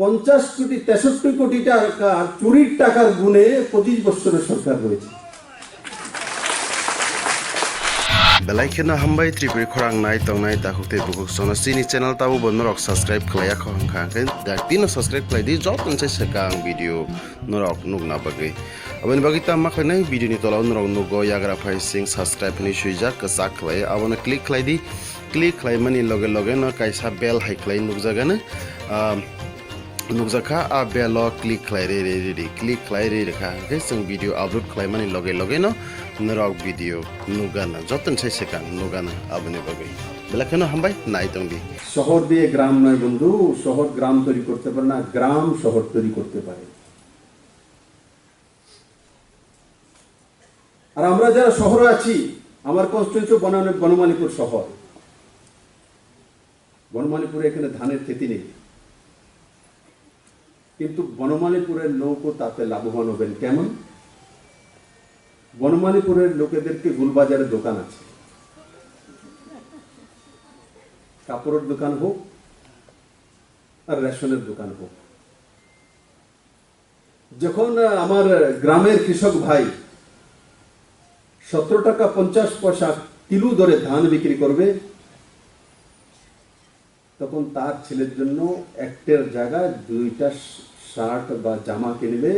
50 কোটি 63 কোটি টাকা চুরির টাকার গুণে 25 বছরের সরকার রয়েছে। Belaikena hambai tripuri khorang nai tong nai ta hukte bukuk sona sini channel tabu bon norok subscribe khlaya khong khang dak tino subscribe khlai di jot nse sekang video norok nuk na bagi abani bagi ta ma khlai video ni tola norok nugo yagra phai sing subscribe ni suija kasak khlai abona click khlai di click khlai mani loge loge no kaisa bell hai khlai nuk jaga na nukjaka a bell click khlai re click khlai re kha ke sing video upload khlai mani loge loge no norok video nugana joton sai sekang nugana abani bagi belakeno hambai nai tongdi শহর দিয়ে গ্রাম নয় বন্ধু, শহর গ্রাম তৈরি করতে পারে না, গ্রাম শহর তৈরি করতে পারে। আর আমরা যারা শহরে আছি, আমার কনস্টিটিউয়েন্সি বনমালীপুর শহর। বনমালীপুরে এখানে ধানের খেতি নেই, কিন্তু বনমালীপুরের লোকও তাতে লাভবান হবেন। কেমন? বনমালীপুরের লোকেদেরকে গুলবাজারের দোকান আছে, কাপড়ের দোকান হোক আর রেশনের দোকান হোক। যখন আমার গ্রামের কৃষক ভাই 17 টাকা 50 পয়সা কিলো দরে ধান বিক্রি করবে, তখন তার ছেলের জন্য একটার জায়গায় 2টা শার্ট বা জামা কিনবে,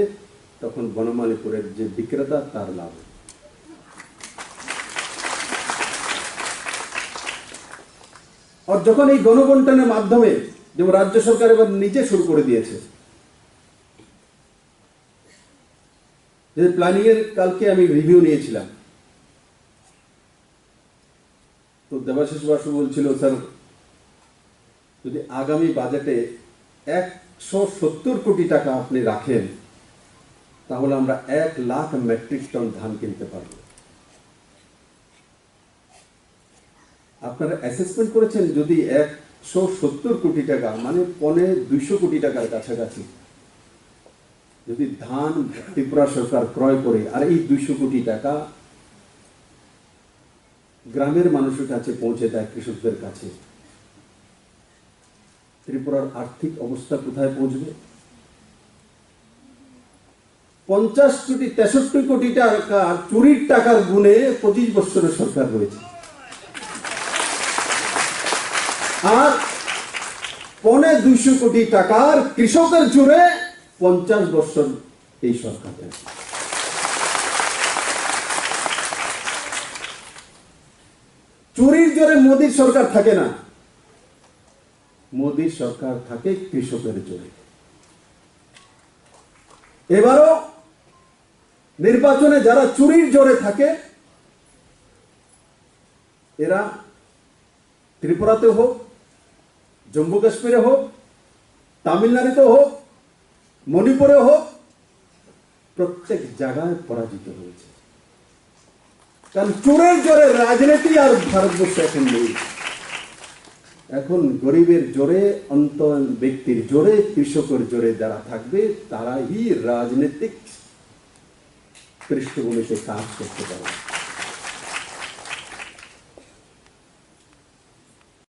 তখন বনমালীপুরের যে বিক্রেতা তার লাভ। আর যখন এই গণবন্টনের মাধ্যমে, যেমন রাজ্য সরকার এবার নিজে শুরু করে দিয়েছে, যে প্ল্যানিং এর কালকে আমি রিভিউ নিয়েছিলাম, তো দেবাশিস বাসু বলছিল, স্যার যদি আগামী বাজেটে 170 কোটি টাকা আপনি রাখেন, তাহলে আমরা 1 লাখ মেট্রিক টন ধান কিনতে পারব। আপনারা অ্যাসেসমেন্ট করেছেন যদি 170 কোটি টাকা, মানে 250 কোটি টাকার কাছাকাছি যদি ধান ত্রিপুরা সরকার ক্রয় করে, আর এই 200 কোটি টাকা গ্রামের মানুষের কাছে পৌঁছে দেয়, কৃষকদের কাছে, ত্রিপুরার আর্থিক অবস্থা কোথায় পৌঁছবে? 50 কোটি 63 কোটি টাকা চুরির টাকার গুণে 25 বছরের সরকার রয়েছে, আর 250 কোটি টাকার কৃষকের জোরে 50 বছর এই সরকার। চুরির জোরে মোদীর সরকার থাকে না, মোদীর সরকার থাকে কৃষকের জোরে। এবারও নির্বাচনে যারা চুরির জোরে থাকে, এরা ত্রিপুরাতে হোক, জম্মু কাশ্মীরে হোক, তামিলনাড়ুতে হোক, মণিপুরে হোক, প্রত্যেক জায়গায় পরাজিত হয়েছে। কারণ চোরের জোরে রাজনীতি আর ভারতবর্ষে এখন নেই। এখন গরিবের জোরে, অন্তর ব্যক্তির জোরে, কৃষকের জোরে যারা থাকবে, তারাই রাজনৈতিক পৃষ্ঠভূমিতে কাজ করতে পারবে।